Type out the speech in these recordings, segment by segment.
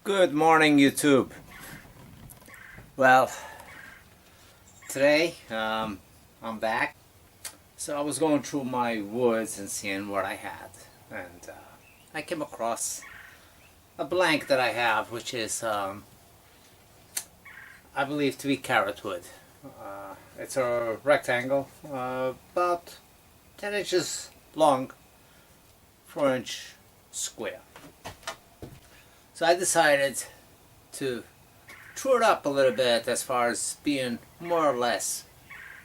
Good morning, YouTube. Well, today I'm back. So I was going through my woods and seeing what I had, and I came across a blank that I have, which is I believe to be carrot wood. It's a rectangle, about 10 inches long, 4-inch square. So I decided to true it up a little bit as far as being more or less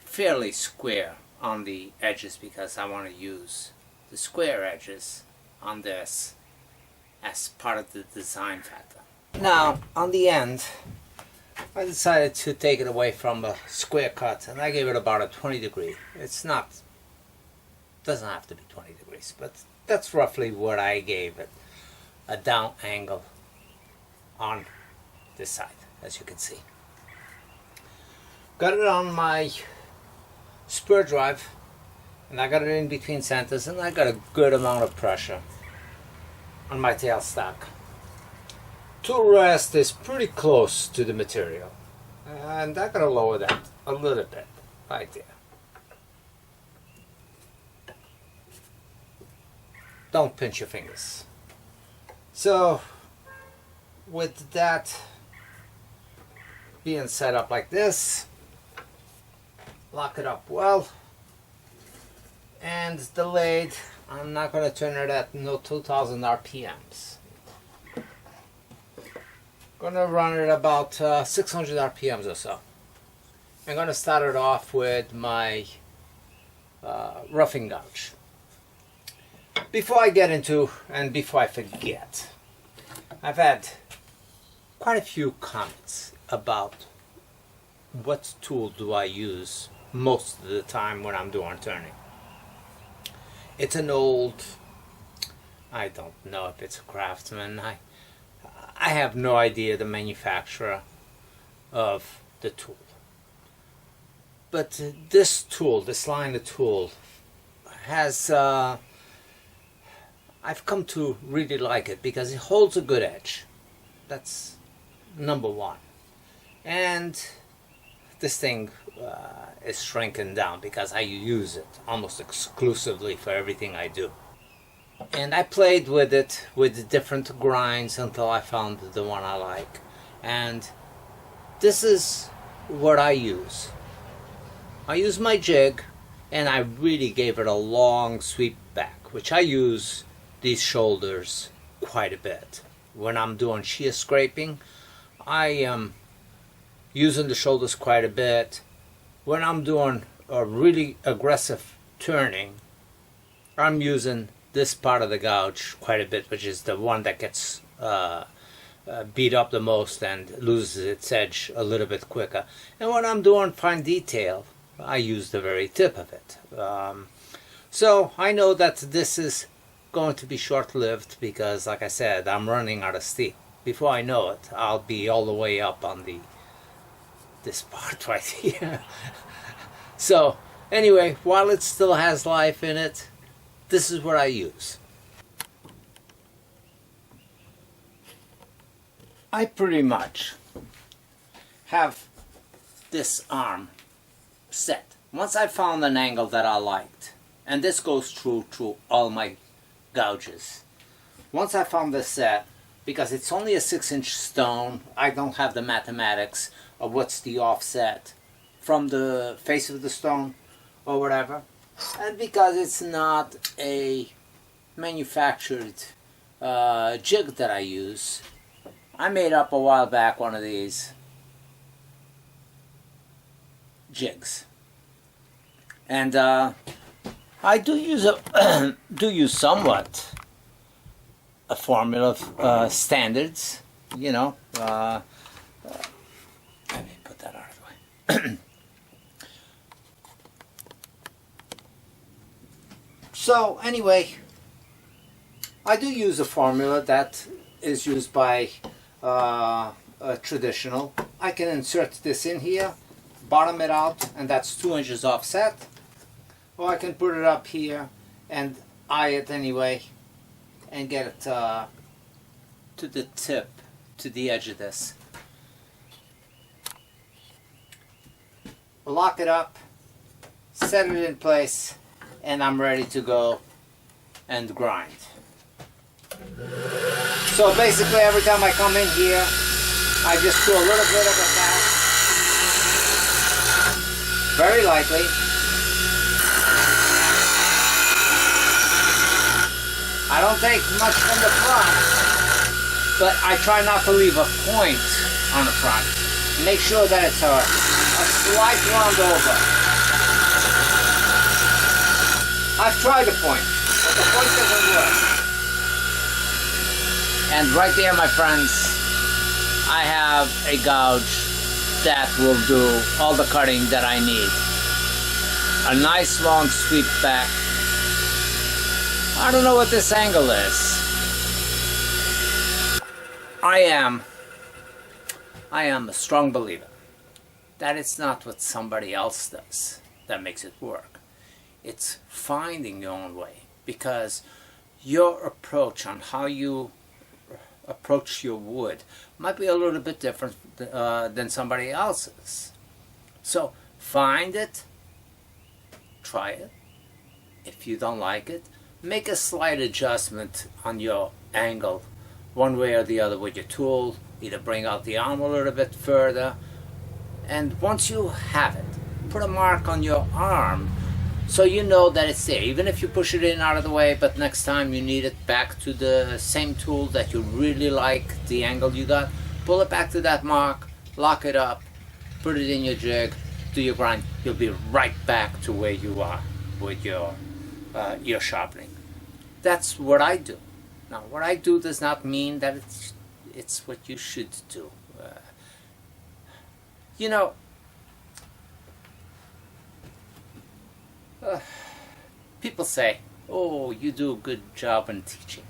fairly square on the edges, because I want to use the square edges on this as part of the design factor. Now on the end I decided to take it away from a square cut, and I gave it about a 20 degree. It's not, doesn't have to be 20 degrees, but that's roughly what I gave it, a down angle on this side, as you can see. Got it on my spur drive, and I got it in between centers, and I got a good amount of pressure on my tailstock. Tool rest is pretty close to the material, and I gotta lower that a little bit right there. Don't pinch your fingers. So with that being set up like this, lock it up well, and the lathe, I'm not going to turn it at no 2000 RPMs. Going to run it about 600 RPMs or so. I'm going to start it off with my roughing gouge. Before I get into, and before I forget, I've had quite a few comments about what tool do I use most of the time when I'm doing turning. It's an old, I don't know if it's a Craftsman, I have no idea the manufacturer of the tool. But this tool, this line of tool, has, I've come to really like it because it holds a good edge. That's number one. And this thing is shrinking down because I use it almost exclusively for everything I do. And I played with it with different grinds until I found the one I like. And this is what I use. I use my jig, and I really gave it a long sweep back, which I use these shoulders quite a bit. When I'm doing shear scraping, I am using the shoulders quite a bit. When I'm doing a really aggressive turning, I'm using this part of the gouge quite a bit, which is the one that gets beat up the most and loses its edge a little bit quicker. And when I'm doing fine detail, I use the very tip of it. So I know that this is going to be short-lived because, like I said, I'm running out of steel. Before I know it, I'll be all the way up on this part right here. So anyway, while it still has life in it, this is what I use. I pretty much have this arm set. Once I found an angle that I liked, and this goes through all my gouges. Once I found this set, because it's only a 6-inch stone, I don't have the mathematics of what's the offset from the face of the stone or whatever, and because it's not a manufactured jig that I use, I made up a while back one of these jigs, and I do use somewhat a formula of standards, you know. Let me put that out of the way. So anyway, I do use a formula that is used by a traditional. I can insert this in here, bottom it out, and that's 2 inches offset. Or I can put it up here and eye it anyway and get it to the tip to the edge of this. Lock it up, set it in place, and I'm ready to go and grind. So basically every time I come in here, I just do a little bit of a back, very lightly. I don't take much from the front, but I try not to leave a point on the front. Make sure that it's a slight round over. I've tried a point, but the point doesn't work. And right there, my friends, I have a gouge that will do all the cutting that I need. A nice long sweep back. I don't know what this angle is. I am a strong believer that it's not what somebody else does that makes it work. It's finding your own way, because your approach on how you approach your wood might be a little bit different than somebody else's. So find it, try it. If you don't like it, make a slight adjustment on your angle one way or the other with your tool. Either bring out the arm a little bit further, and once you have it, put a mark on your arm so you know that it's there, even if you push it in out of the way. But next time you need it back to the same tool that you really like the angle you got, pull it back to that mark, lock it up, put it in your jig, do your grind. You'll be right back to where you are with your sharpening. That's what I do. Now, what I do does not mean that it's what you should do. You know, people say, oh, you do a good job in teaching.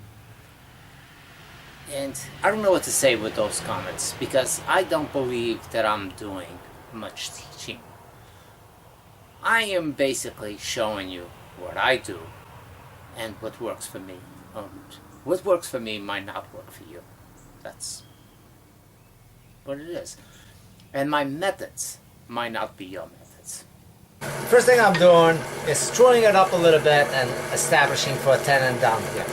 And I don't know what to say with those comments, because I don't believe that I'm doing much teaching. I am basically showing you what I do and what works for me. What works for me might not work for you. That's what it is. And my methods might not be your methods. First thing I'm doing is screwing it up a little bit and establishing for a 10 and down here.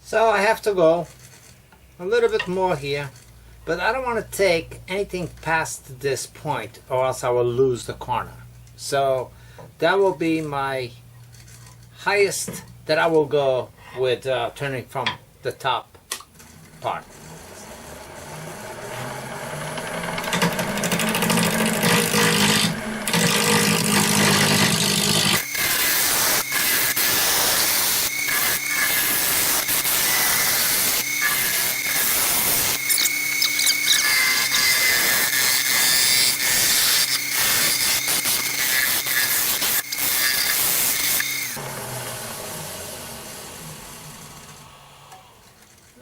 So I have to go a little bit more here, but I don't want to take anything past this point or else I will lose the corner. So that will be my highest that I will go with turning from the top part.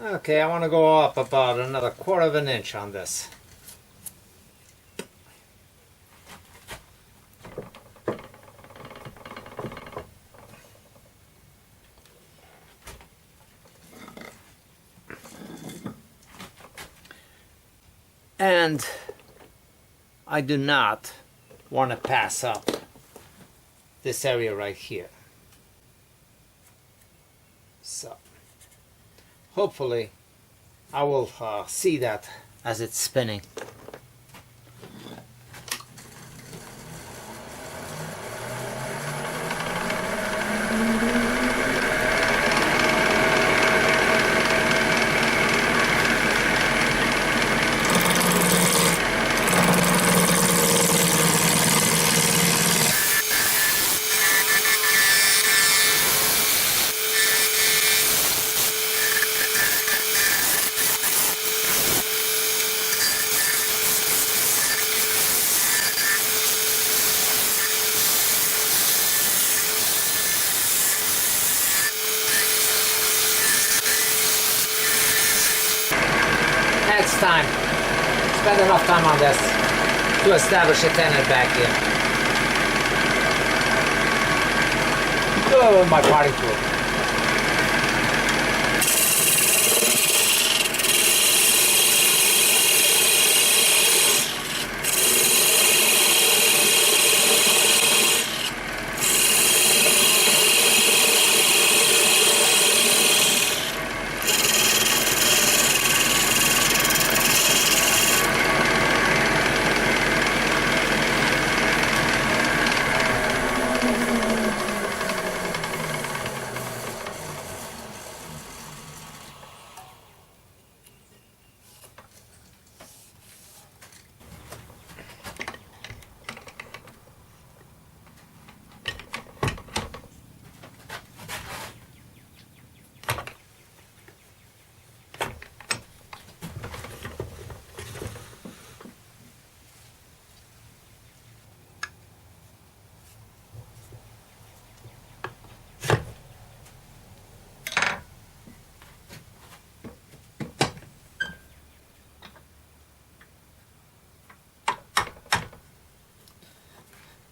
Okay, I want to go up about another 1/4 of an inch on this. And I do not want to pass up this area right here. So hopefully I will see that as it's spinning. It's time. Spend enough time on this to establish a tenon back here. Do it with my parting tool.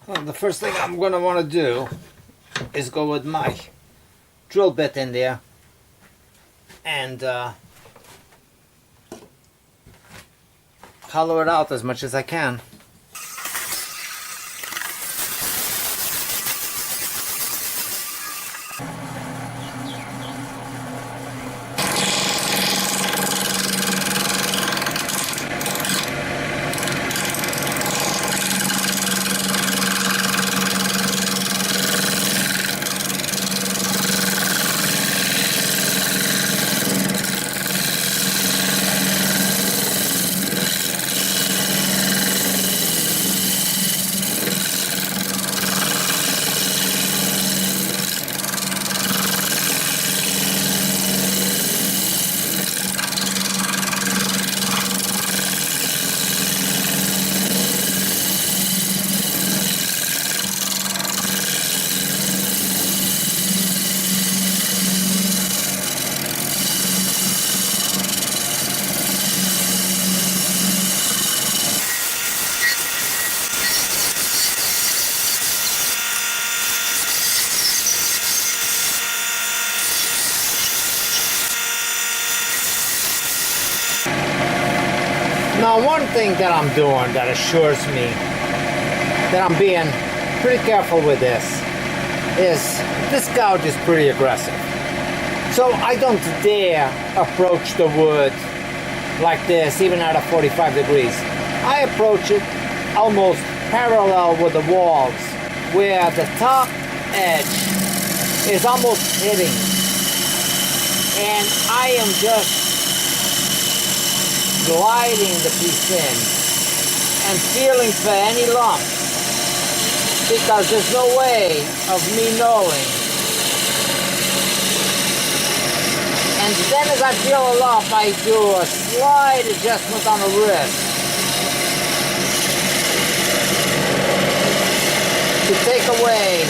Well, the first thing I'm going to want to do is go with my drill bit in there and hollow it out as much as I can. Now, one thing that I'm doing that assures me that I'm being pretty careful with this is this gouge is pretty aggressive. So I don't dare approach the wood like this, even at a 45 degrees. I approach it almost parallel with the walls, where the top edge is almost hitting. And I am just gliding the piece in and feeling for any lumps, because there's no way of me knowing. And then as I feel a lump, I do a slight adjustment on the wrist to take away.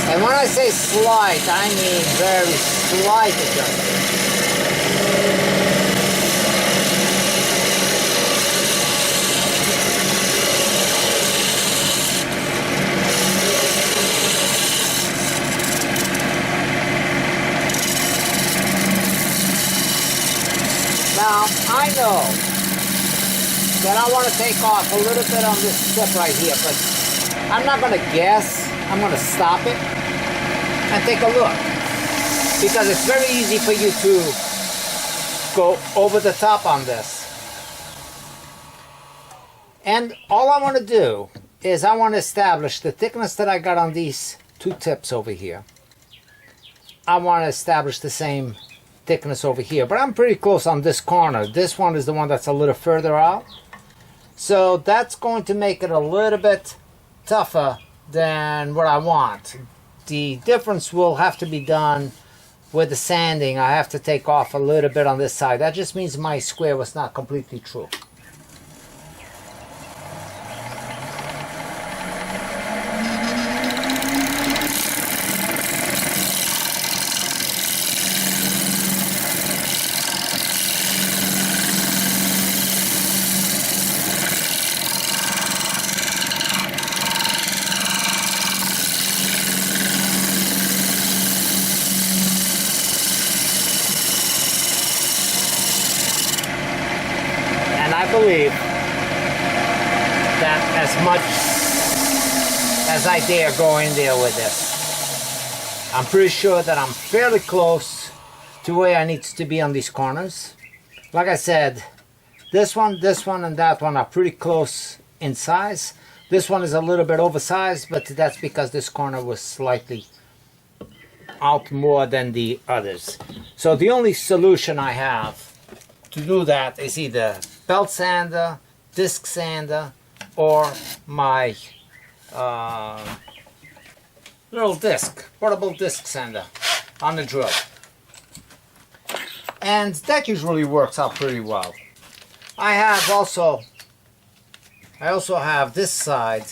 And when I say slight, I mean very slight adjustment. Now, I know that I want to take off a little bit on this tip right here, but I'm not going to guess. I'm going to stop it and take a look, because it's very easy for you to go over the top on this. And all I want to do is I want to establish the thickness that I got on these two tips over here. I want to establish the same thickness over here, but I'm pretty close on this corner. This one is the one that's a little further out, so that's going to make it a little bit tougher than what I want. The difference will have to be done with the sanding. I have to take off a little bit on this side. That just means my square was not completely true. I believe that as much as I dare go in there with this, I'm pretty sure that I'm fairly close to where I need to be on these corners. Like I said, this one, and that one are pretty close in size. This one is a little bit oversized, but that's because this corner was slightly out more than the others. So the only solution I have to do that is either belt sander, disc sander, or my little portable disc sander on the drill. And that usually works out pretty well. I also have this side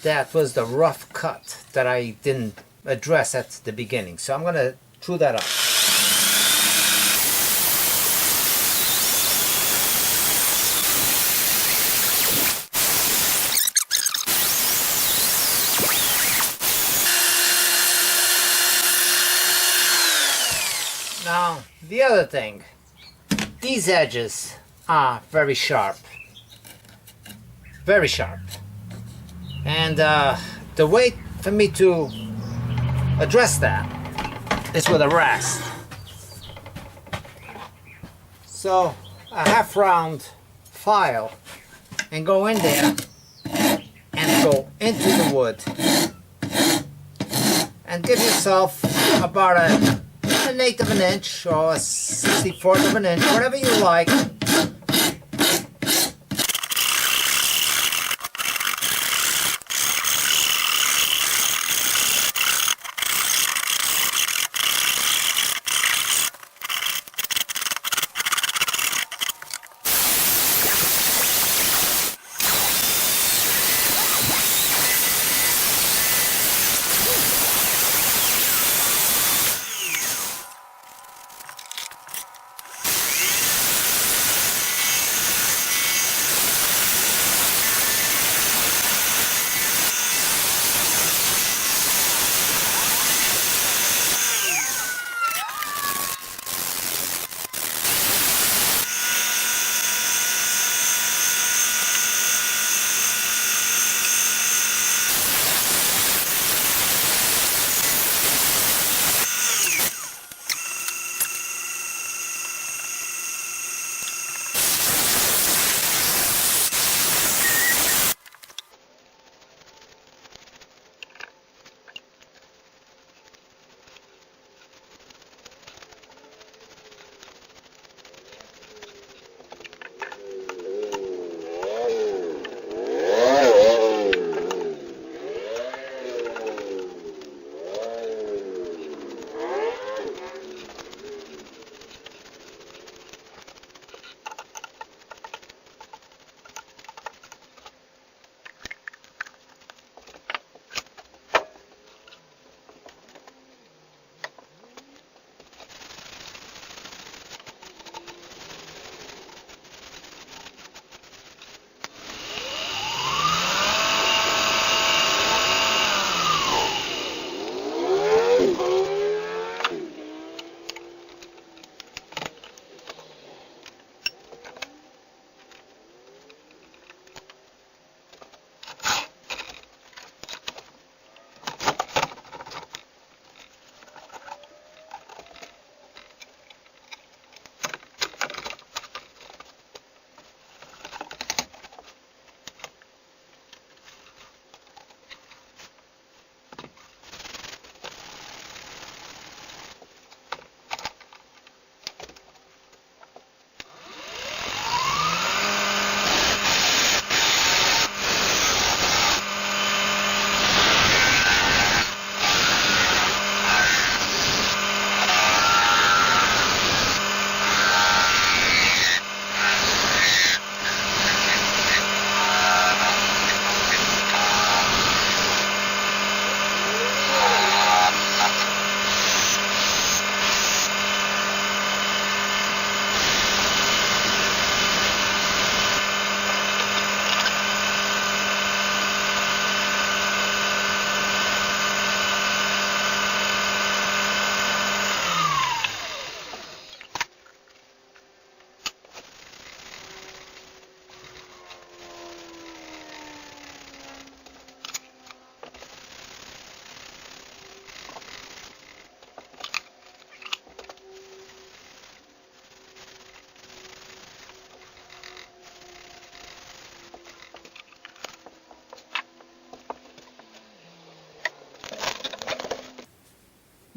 that was the rough cut that I didn't address at the beginning. So I'm going to chew that up. Now, the other thing, these edges are very sharp. Very sharp. And the way for me to address that is with a rasp. So, a half round file and go in there and go into the wood and give yourself about an eighth of an inch or a 64th of an inch, whatever you like.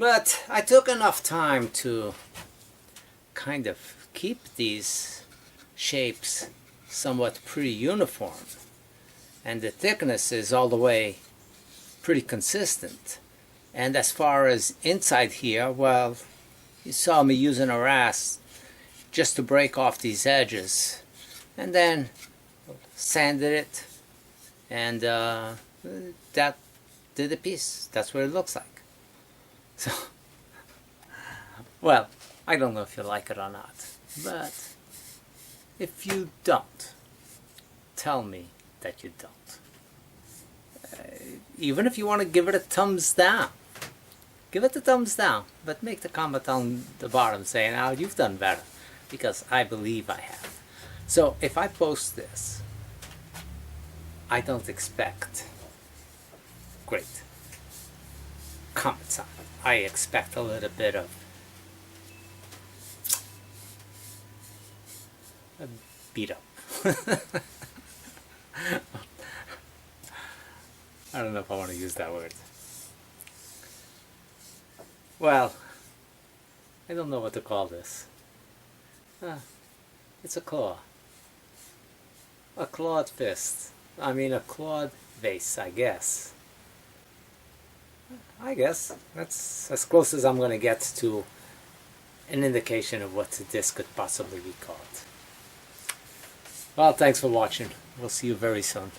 But I took enough time to kind of keep these shapes somewhat pretty uniform, and the thickness is all the way pretty consistent. And as far as inside here, well, you saw me using a rasp just to break off these edges, and then sanded it, and that did the piece. That's what it looks like. So, well, I don't know if you like it or not, but if you don't, tell me that you don't. Even if you want to give it a thumbs down, give it a thumbs down, but make the comment on the bottom saying, "Oh, you've done better," because I believe I have. So if I post this, I don't expect great comments on it. I expect a little bit of a beat up. I don't know if I want to use that word. Well, I don't know what to call this. It's a claw. A clawed fist. I mean, a clawed vase, I guess. I guess that's as close as I'm going to get to an indication of what this could possibly be called. Well, thanks for watching. We'll see you very soon.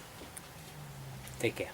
Take care.